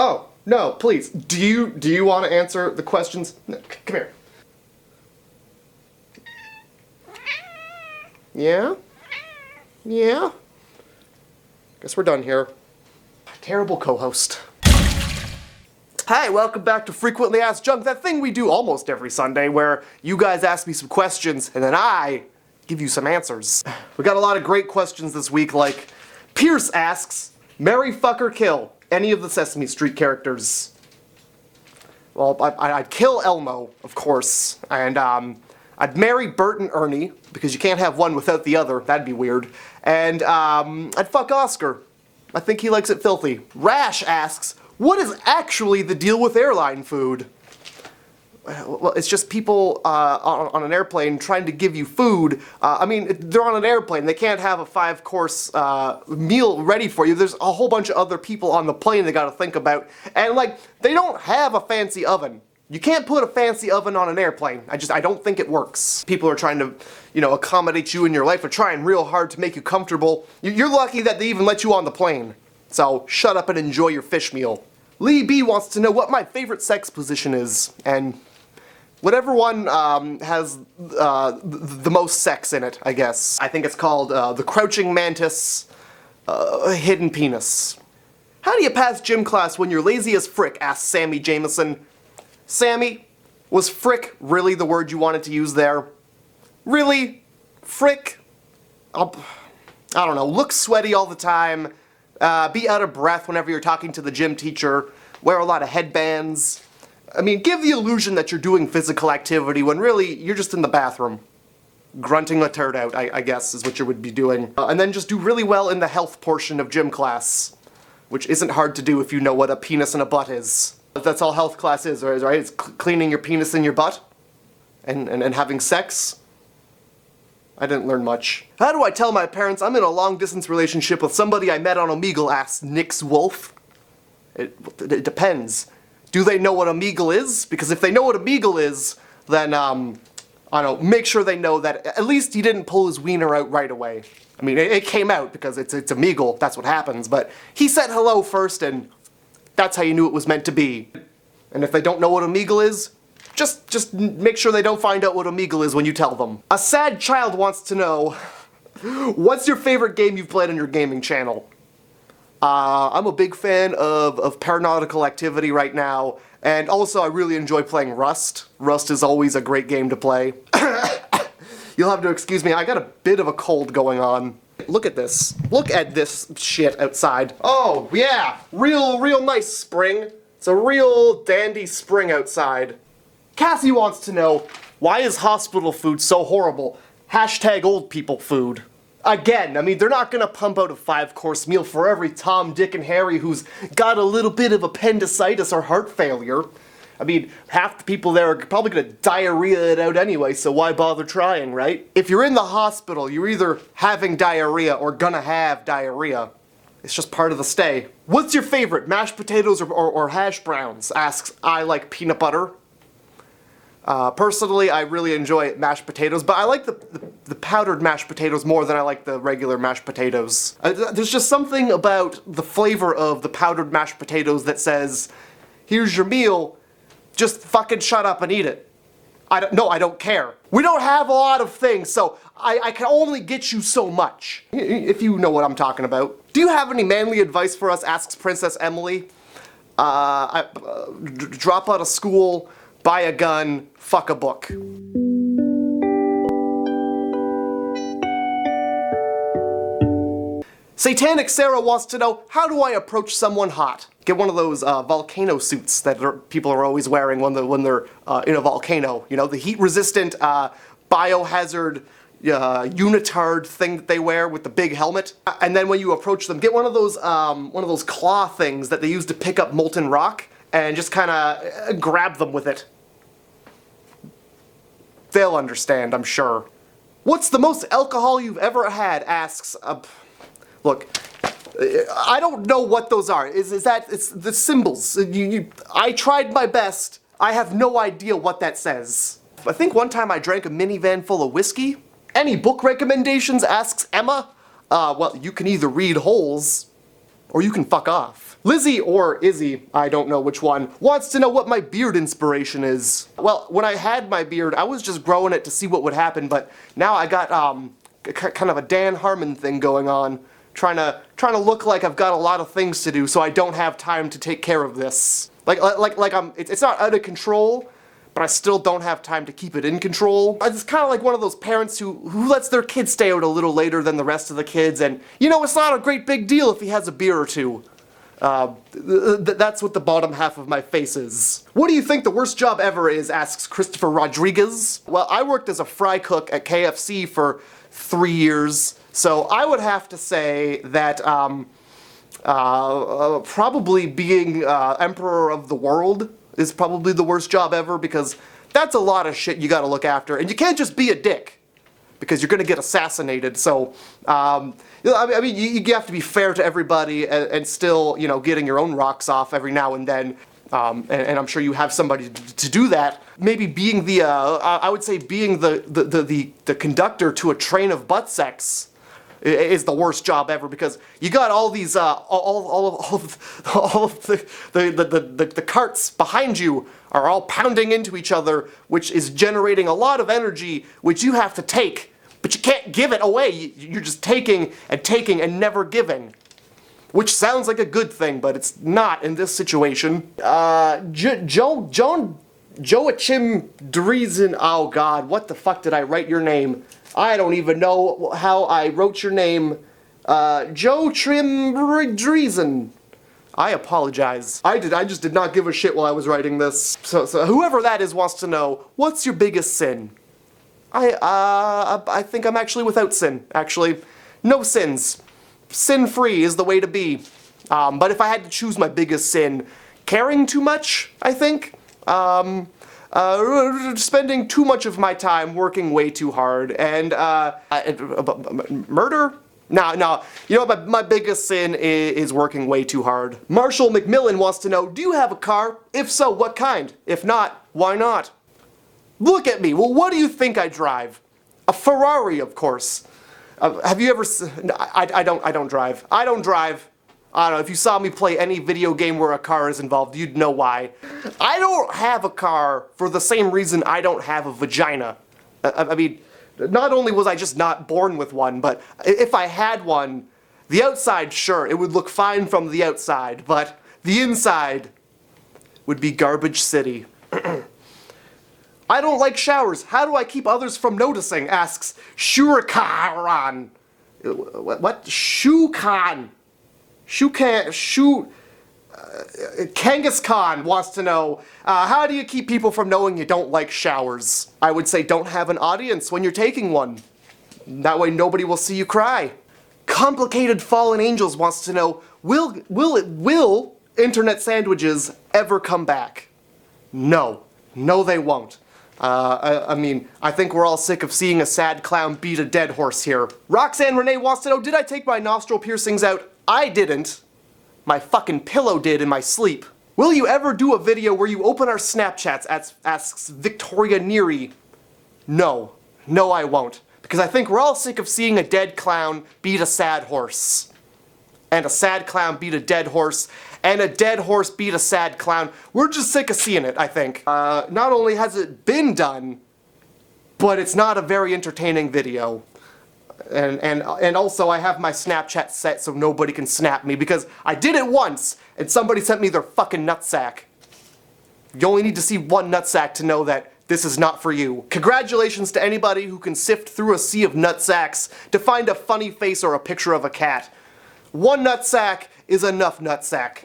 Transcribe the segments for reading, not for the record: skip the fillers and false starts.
Oh, no, please. Do you want to answer the questions? No, come here. Yeah? Yeah? Guess we're done here. Terrible co-host. Hi, welcome back to Frequently Asked Junk, that thing we do almost every Sunday where you guys ask me some questions and then I give you some answers. We got a lot of great questions this week, like Pierce asks, marry, fuck, or kill any of the Sesame Street characters. Well, I'd kill Elmo, of course, and I'd marry Bert and Ernie, because you can't have one without the other, that'd be weird, and I'd fuck Oscar. I think he likes it filthy. Rash asks, what is actually the deal with airline food? Well, it's just people on an airplane trying to give you food. I mean, they're on an airplane. They can't have a 5-course meal ready for you. There's a whole bunch of other people on the plane they gotta think about. And, like, they don't have a fancy oven. You can't put a fancy oven on an airplane. I don't think it works. People are trying to, accommodate you in your life. They're trying real hard to make you comfortable. You're lucky that they even let you on the plane. So, shut up and enjoy your fish meal. Lee B wants to know what my favorite sex position is, and whatever one has the most sex in it, I guess. I think it's called the crouching mantis hidden penis. How do you pass gym class when you're lazy as frick, asks Sammy Jameson. Sammy, was frick really the word you wanted to use there? Really? Frick? I don't know, look sweaty all the time, be out of breath whenever you're talking to the gym teacher, wear a lot of headbands. I mean, give the illusion that you're doing physical activity when really you're just in the bathroom. Grunting a turd out, I guess, is what you would be doing. And then just do really well in the health portion of gym class, which isn't hard to do if you know what a penis and a butt is. That's all health class is, right? It's cleaning your penis and your butt and having sex. I didn't learn much. How do I tell my parents I'm in a long-distance relationship with somebody I met on Omegle, asks Nix Wolf. It depends. Do they know what Omegle is? Because if they know what Omegle is, then, I don't know, make sure they know that at least he didn't pull his wiener out right away. I mean, it came out because it's Omegle, that's what happens, but he said hello first and that's how you knew it was meant to be. And if they don't know what Omegle is, just make sure they don't find out what Omegle is when you tell them. A sad child wants to know, what's your favorite game you've played on your gaming channel? I'm a big fan of Paranautical Activity right now, and also I really enjoy playing Rust. Rust is always a great game to play. You'll have to excuse me, I got a bit of a cold going on. Look at this. Look at this shit outside. Oh, yeah, real nice spring. It's a real dandy spring outside. Cassie wants to know, why is hospital food so horrible? Hashtag old people food. Again, I mean, they're not gonna pump out a 5-course meal for every Tom, Dick, and Harry who's got a little bit of appendicitis or heart failure. I mean, half the people there are probably gonna diarrhea it out anyway, so why bother trying, right? If you're in the hospital, you're either having diarrhea or gonna have diarrhea. It's just part of the stay. What's your favorite, mashed potatoes or hash browns? Asks I like peanut butter. Personally, I really enjoy mashed potatoes, but I like the powdered mashed potatoes more than I like the regular mashed potatoes. There's just something about the flavor of the powdered mashed potatoes that says, here's your meal, just fucking shut up and eat it. I don't care. We don't have a lot of things, so I can only get you so much. If you know what I'm talking about. Do you have any manly advice for us, asks Princess Emily. Drop out of school, buy a gun, fuck a book. Satanic Sarah wants to know, how do I approach someone hot? Get one of those volcano suits that people are always wearing when they're in a volcano. You know, the heat-resistant biohazard unitard thing that they wear with the big helmet. And then when you approach them, get one of those claw things that they use to pick up molten rock and just kind of grab them with it. They'll understand, I'm sure. What's the most alcohol you've ever had? Asks, look, I don't know what those are. It's the symbols. I tried my best. I have no idea what that says. I think one time I drank a minivan full of whiskey. Any book recommendations? Asks Emma. Well, you can either read Holes, or you can fuck off. Lizzie or Izzy, I don't know which one, wants to know what my beard inspiration is. Well, when I had my beard, I was just growing it to see what would happen, but now I got kind of a Dan Harmon thing going on, trying to look like I've got a lot of things to do, so I don't have time to take care of this. It's not out of control, but I still don't have time to keep it in control. It's kind of like one of those parents who lets their kid stay out a little later than the rest of the kids, and you know, it's not a great big deal if he has a beer or two. That's what the bottom half of my face is. What do you think the worst job ever is, asks Christopher Rodriguez. Well, I worked as a fry cook at KFC for 3 years, so I would have to say that probably being emperor of the world is probably the worst job ever, because that's a lot of shit you gotta look after, and you can't just be a dick, because you're gonna get assassinated. So, I mean, you have to be fair to everybody and still, you know, getting your own rocks off every now and then. And I'm sure you have somebody to do that. Maybe being the, I would say being the conductor to a train of butt sex is the worst job ever, because you got all these, all of the carts behind you are all pounding into each other, which is generating a lot of energy, which you have to take. But you can't give it away. You're just taking and never giving. Which sounds like a good thing, but it's not in this situation. Joachim Driesen. Oh God, what the fuck did I write your name? I don't even know how I wrote your name. Joachim Driesen. I apologize. I just did not give a shit while I was writing this. So whoever that is wants to know, what's your biggest sin? I think I'm actually without sin, actually. No sins. Sin-free is the way to be. But if I had to choose my biggest sin, caring too much, I think. Spending too much of my time working way too hard, and murder? No. You know what, my biggest sin is working way too hard. Marshall McMillan wants to know, do you have a car? If so, what kind? If not, why not? Look at me. Well, what do you think I drive? A Ferrari, of course. Have you ever? I don't drive. I don't drive. I don't know. If you saw me play any video game where a car is involved, you'd know why. I don't have a car for the same reason I don't have a vagina. I mean, not only was I just not born with one, but if I had one, the outside, sure, it would look fine from the outside, but the inside would be garbage city. I don't like showers. How do I keep others from noticing? Asks Shurikaran. What? Shukan. Kangas Khan wants to know, how do you keep people from knowing you don't like showers? I would say don't have an audience when you're taking one. That way nobody will see you cry. Complicated Fallen Angels wants to know, will internet sandwiches ever come back? No. No, they won't. I mean, I think we're all sick of seeing a sad clown beat a dead horse here. Roxanne Renee wants to know, did I take my nostril piercings out? I didn't. My fucking pillow did in my sleep. Will you ever do a video where you open our Snapchats, asks Victoria Neary. No. No, I won't. Because I think we're all sick of seeing a dead clown beat a sad horse. And a sad clown beat a dead horse. And a dead horse beat a sad clown. We're just sick of seeing it, I think. Not only has it been done, but it's not a very entertaining video. And also I have my Snapchat set so nobody can snap me, because I did it once and somebody sent me their fucking nutsack. You only need to see one nutsack to know that this is not for you. Congratulations to anybody who can sift through a sea of nutsacks to find a funny face or a picture of a cat. One nutsack is enough nutsack.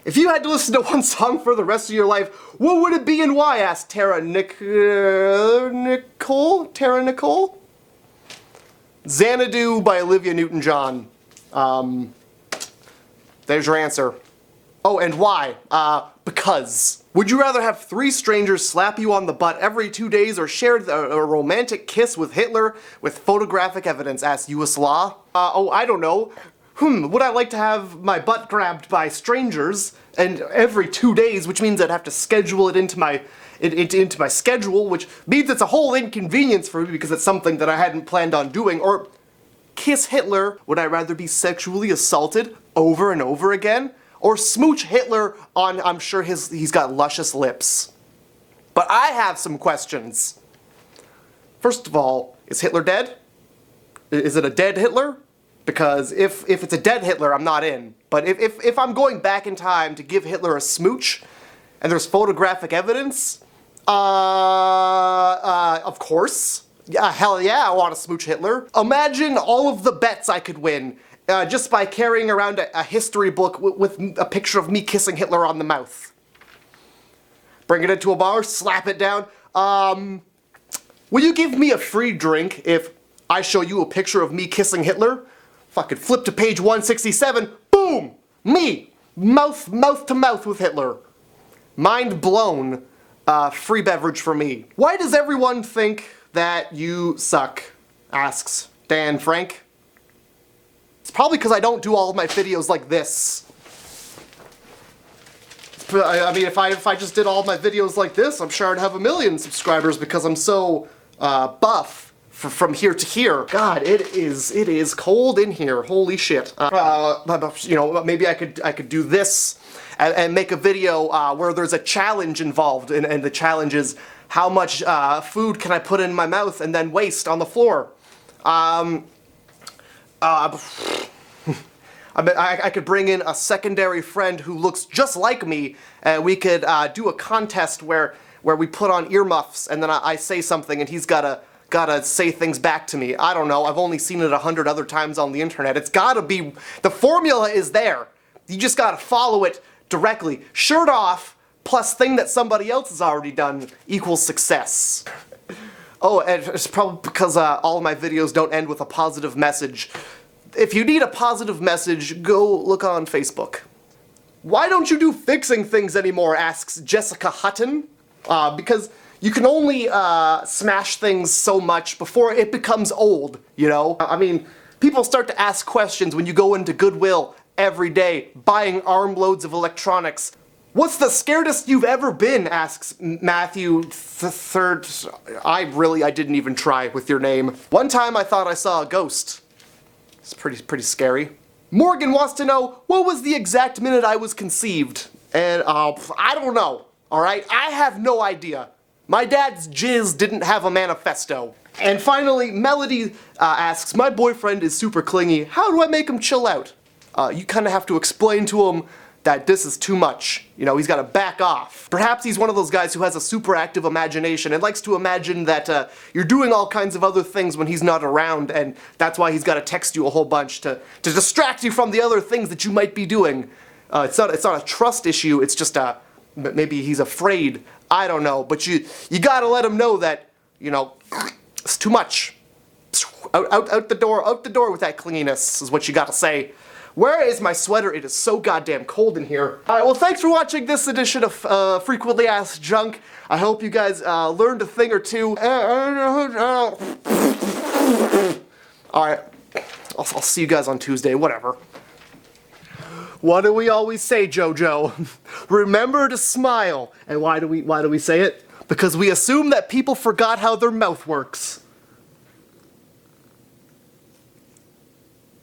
If you had to listen to one song for the rest of your life, what would it be and why? Asked Tara Nicole? Xanadu by Olivia Newton-John. There's your answer. Oh, and why? Because. Would you rather have 3 strangers slap you on the butt every 2 days or share a romantic kiss with Hitler with photographic evidence? Asked US Law. I don't know. Would I like to have my butt grabbed by strangers and every 2 days, which means I'd have to schedule it into my schedule, which means it's a whole inconvenience for me because it's something that I hadn't planned on doing. Or kiss Hitler. Would I rather be sexually assaulted over and over again? or smooch Hitler on, I'm sure he's got luscious lips. But I have some questions. First of all, is Hitler dead? Is it a dead Hitler? Because if it's a dead Hitler, I'm not in. But if I'm going back in time to give Hitler a smooch, and there's photographic evidence, of course. Yeah, hell yeah, I want to smooch Hitler. Imagine all of the bets I could win just by carrying around a history book with a picture of me kissing Hitler on the mouth. Bring it into a bar, slap it down. Will you give me a free drink if I show you a picture of me kissing Hitler? Fucking flip to page 167, boom! Me! Mouth to mouth with Hitler. Mind blown. Free beverage for me. Why does everyone think that you suck? Asks Dan Frank. It's probably because I don't do all of my videos like this. I mean, if I just did all of my videos like this, I'm sure I'd have 1 million subscribers because I'm so buff from here to here. God, it is cold in here. Holy shit. You know, maybe I could do this and make a video where there's a challenge involved, and the challenge is how much food can I put in my mouth and then waste on the floor. I could bring in a secondary friend who looks just like me, and we could do a contest where we put on earmuffs, and then I say something and he's gotta say things back to me. I don't know, I've only seen it 100 other times on the internet. It's gotta be, the formula is there. You just gotta follow it directly. Shirt off, plus thing that somebody else has already done, equals success. Oh, and it's probably because all of my videos don't end with a positive message. If you need a positive message, go look on Facebook. Why don't you do fixing things anymore, asks Jessica Hutton. Because you can only smash things so much before it becomes old, you know? I mean, people start to ask questions when you go into Goodwill every day, buying armloads of electronics. What's the scaredest you've ever been, asks Matthew Third. I didn't even try with your name. One time I thought I saw a ghost. It's pretty scary. Morgan wants to know, what was the exact minute I was conceived? And I don't know, alright? I have no idea. My dad's jizz didn't have a manifesto. And finally, Melody asks, my boyfriend is super clingy. How do I make him chill out? You kind of have to explain to him that this is too much. You know, he's got to back off. Perhaps he's one of those guys who has a super active imagination and likes to imagine that you're doing all kinds of other things when he's not around, and that's why he's got to text you a whole bunch to distract you from the other things that you might be doing. It's not a trust issue, it's just maybe he's afraid. I don't know, but you gotta let him know that, you know, it's too much. Out the door with that clinginess is what you gotta say. Where is my sweater? It is so goddamn cold in here. Alright, well, thanks for watching this edition of Frequently Asked Junk. I hope you guys learned a thing or two. Alright, I'll see you guys on Tuesday, whatever. What do we always say, JoJo? Remember to smile. And why do we say it? Because we assume that people forgot how their mouth works.